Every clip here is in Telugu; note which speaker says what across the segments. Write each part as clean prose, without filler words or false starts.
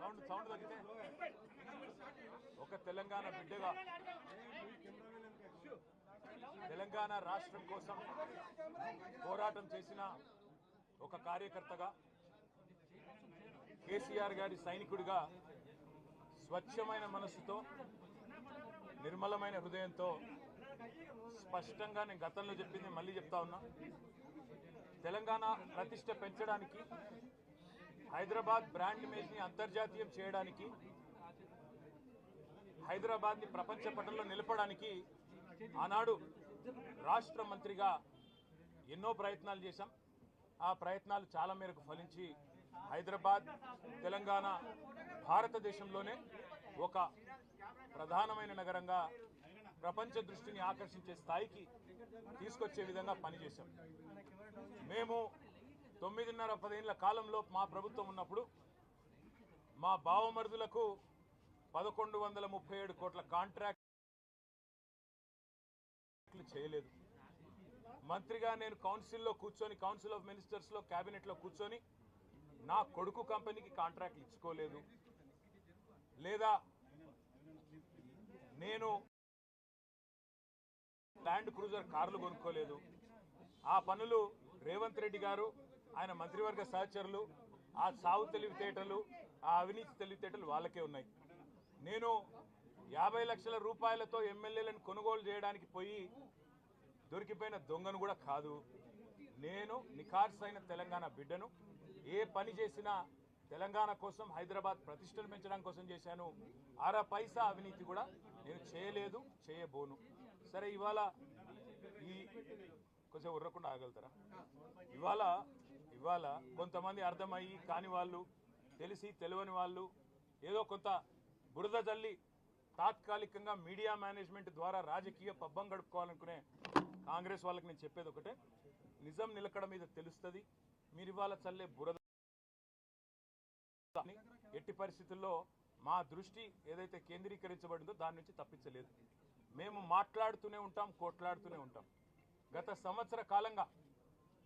Speaker 1: సౌండ్ తగ్గితే ఒక తెలంగాణ బిడ్డగా తెలంగాణ రాష్ట్రం కోసం పోరాటం చేసిన ఒక కార్యకర్తగా కేసీఆర్ గారి సైనికుడిగా స్వచ్ఛమైన మనసుతో నిర్మలమైన హృదయంతో స్పష్టంగా నేను గతంలో చెప్పింది మళ్ళీ చెప్తా ఉన్నా. తెలంగాణ ప్రతిష్ట పెంచడానికి, హైదరాబాద్ బ్రాండ్ ఇమేజ్ని అంతర్జాతీయం చేయడానికి, హైదరాబాద్ని ప్రపంచ పటంలో నిలపడానికి ఆనాడు రాష్ట్ర మంత్రిగా ఎన్నో ప్రయత్నాలు చేశాం. ఆ ప్రయత్నాలు చాలా మేరకు ఫలించి హైదరాబాద్ తెలంగాణ భారతదేశంలోనే ఒక ప్రధానమైన నగరంగా ప్రపంచ దృష్టిని ఆకర్షించే స్థాయికి తీసుకొచ్చే విధంగా పనిచేశాం. మేము 9.5-10 ఏళ్ల కాలంలో మా ప్రభుత్వం ఉన్నప్పుడు మా బావమరుదులకు 1137 కోట్ల కాంట్రాక్ట్లు చేయలేదు. మంత్రిగా నేను కౌన్సిల్లో కూర్చొని, కౌన్సిల్ ఆఫ్ మినిస్టర్స్లో, క్యాబినెట్లో కూర్చొని నా కొడుకు కంపెనీకి కాంట్రాక్ట్లు ఇచ్చుకోలేదు. లేదా నేను ల్యాండ్ క్రూజర్ కార్లు కొనుక్కోలేదు. ఆ పనులు రేవంత్ రెడ్డి గారు, ఆయన మంత్రివర్గ సహచరులు, ఆ సాగు తెలివితేటలు, ఆ అవినీతి తెలివితేటలు వాళ్ళకే ఉన్నాయి. నేను 50 లక్షల రూపాయలతో ఎమ్మెల్యేలను కొనుగోలు చేయడానికి పోయి దొరికిపోయిన దొంగను కూడా కాదు. నేను నిఖార్సైన తెలంగాణ బిడ్డను. ఏ పని చేసినా తెలంగాణ కోసం, హైదరాబాద్ ప్రతిష్టను పెంచడం కోసం చేశాను. అర పైసా అవినీతి కూడా నేను చేయలేదు, చేయబోను. సరే, ఇవాళ ఈ కొంచెం ఉర్రకుండా ఆగలుగుతారా? ఇవాళ కొంతమంది అర్థమయ్యి కాని వాళ్ళు, తెలిసి తెలియని వాళ్ళు ఏదో కొంత బురద జల్లి తాత్కాలికంగా మీడియా మేనేజ్మెంట్ ద్వారా రాజకీయ పబ్బం గడుపుకోవాలనుకునే కాంగ్రెస్ వాళ్ళకి నేను చెప్పేది ఒకటే, నిజం నిలకడ మీద తెలుస్తుంది. మీరు ఇవాళ చల్లే బురద ఎట్టి పరిస్థితుల్లో మా దృష్టి ఏదైతే కేంద్రీకరించబడిందో దాని నుంచి తప్పించలేదు. మేము మాట్లాడుతూనే ఉంటాం, కొట్లాడుతూనే ఉంటాం. గత సంవత్సర కాలంగా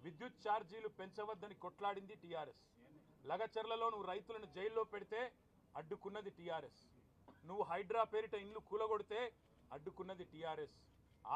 Speaker 1: విద్యుత్ ఛార్జీలు పెంచవద్దని కొట్లాడింది టీఆర్ఎస్. లగచర్లలో నువ్వు రైతులను జైల్లో పెడితే అడ్డుకున్నది టీఆర్ఎస్. నువ్వు హైడ్రా పేరిట ఇండ్లు కూలగొడితే అడ్డుకున్నది టీఆర్ఎస్.